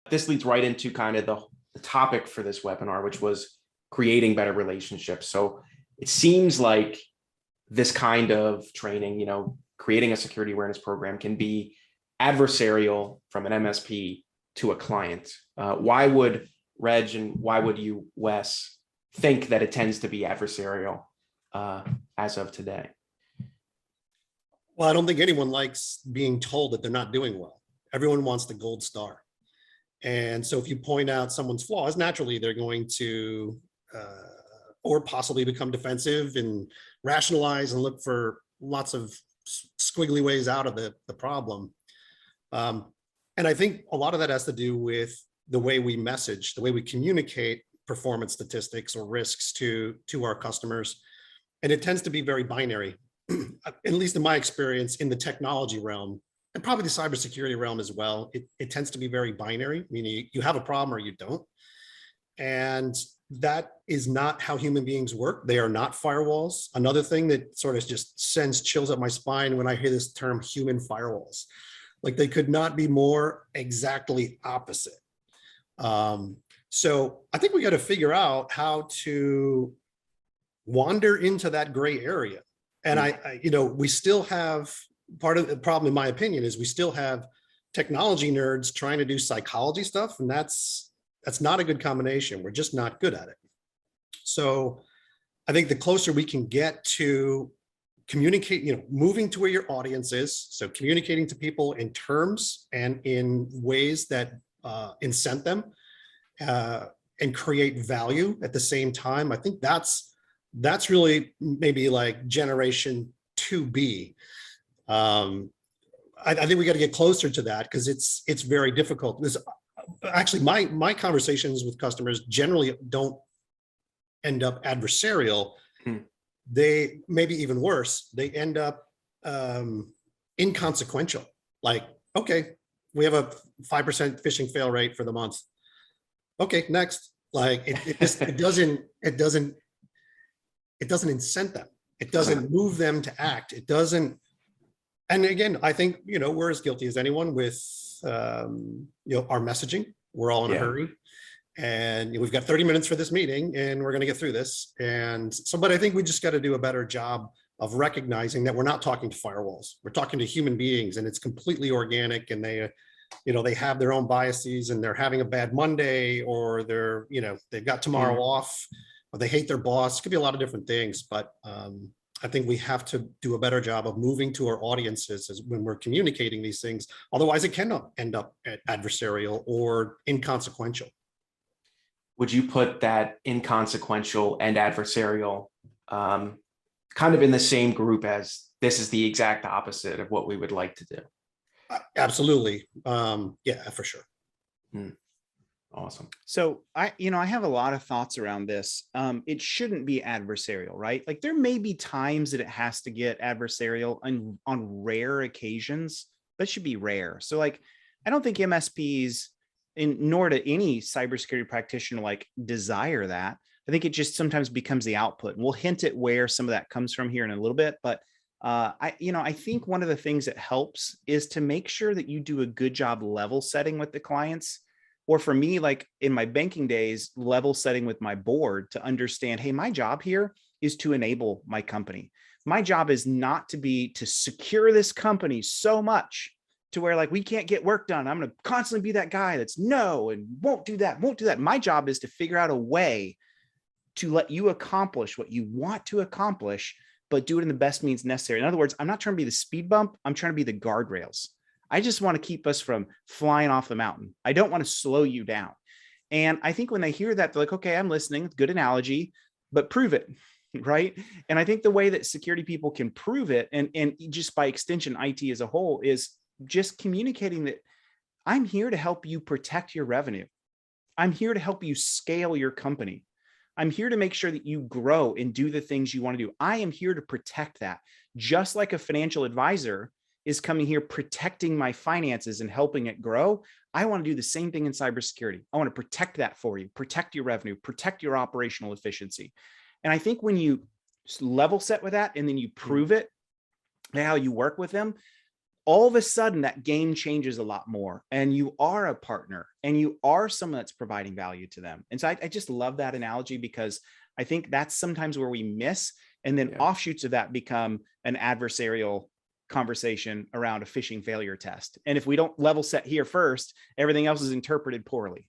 This leads right into kind of the topic for this webinar, which was creating better relationships. So it seems like this kind of training, creating a security awareness program can be adversarial from an MSP to a client. Why would Reg and why would you, Wes, think that it tends to be adversarial as of today? Well, I don't think anyone likes being told that they're not doing well. Everyone wants the gold star. And so if you point out someone's flaws, naturally they're going to, or possibly become defensive and rationalize and look for lots of squiggly ways out of the problem. And I think a lot of that has to do with the way we message, the way we communicate performance statistics or risks to our customers. And it tends to be very binary, at least in my experience in the technology realm, and probably the cybersecurity realm as well. It tends to be very binary, meaning you have a problem or you don't. And that is not how human beings work. They are not firewalls. Another thing that sort of just sends chills up my spine when I hear this term human firewalls, like they could not be more exactly opposite. So I think we got to figure out how to wander into that gray area. And we still have, part of the problem, in my opinion, is we still have technology nerds trying to do psychology stuff. And that's not a good combination. We're just not good at it. So I think the closer we can get to communicate, moving to where your audience is, so communicating to people in terms and in ways that incent them and create value at the same time. I think that's really maybe like generation 2B. I think we got to get closer to that because it's very difficult. Actually, my conversations with customers generally don't end up adversarial. They, maybe even worse, they end up inconsequential. Like, okay, we have a 5% phishing fail rate for the month. Okay, next. Like it doesn't incent them. It doesn't move them to act. It doesn't. And again, I think, we're as guilty as anyone with, our messaging. We're all in a hurry. And we've got 30 minutes for this meeting and we're going to get through this. And so, but I think we just got to do a better job of recognizing that we're not talking to firewalls. We're talking to human beings, and it's completely organic, and they have their own biases, and they're having a bad Monday, or they're, they've got tomorrow off, or they hate their boss. It could be a lot of different things, but I think we have to do a better job of moving to our audiences when we're communicating these things. Otherwise, it can end up adversarial or inconsequential. Would you put that inconsequential and adversarial kind of in the same group as this is the exact opposite of what we would like to do? Absolutely. Yeah, for sure. Awesome. So I have a lot of thoughts around this. It shouldn't be adversarial, right? Like there may be times that it has to get adversarial on rare occasions, but it should be rare. So like, I don't think MSPs, nor do any cybersecurity practitioner like desire that. I think it just sometimes becomes the output. And we'll hint at where some of that comes from here in a little bit, but I think one of the things that helps is to make sure that you do a good job level setting with the clients. Or for me, like in my banking days, level setting with my board to understand, hey, my job here is to enable my company. My job is not to secure this company so much to where like we can't get work done. I'm going to constantly be that guy that's no and won't do that. My job is to figure out a way to let you accomplish what you want to accomplish, but do it in the best means necessary. In other words, I'm not trying to be the speed bump. I'm trying to be the guardrails. I just want to keep us from flying off the mountain. I don't want to slow you down. And I think when they hear that, they're like, okay, I'm listening. Good analogy, but prove it, right? And I think the way that security people can prove it, and just by extension, IT as a whole, is just communicating that I'm here to help you protect your revenue. I'm here to help you scale your company. I'm here to make sure that you grow and do the things you want to do. I am here to protect that. Just like a financial advisor is coming here protecting my finances and helping it grow, I want to do the same thing in cybersecurity. I want to protect that for you, protect your revenue, protect your operational efficiency. And I think when you level set with that and then you prove it, how you work with them, all of a sudden that game changes a lot more, and you are a partner and you are someone that's providing value to them. And so I just love that analogy, because I think that's sometimes where we miss, and then Yeah. offshoots of that become an adversarial conversation around a phishing failure test. And if we don't level set here first, everything else is interpreted poorly.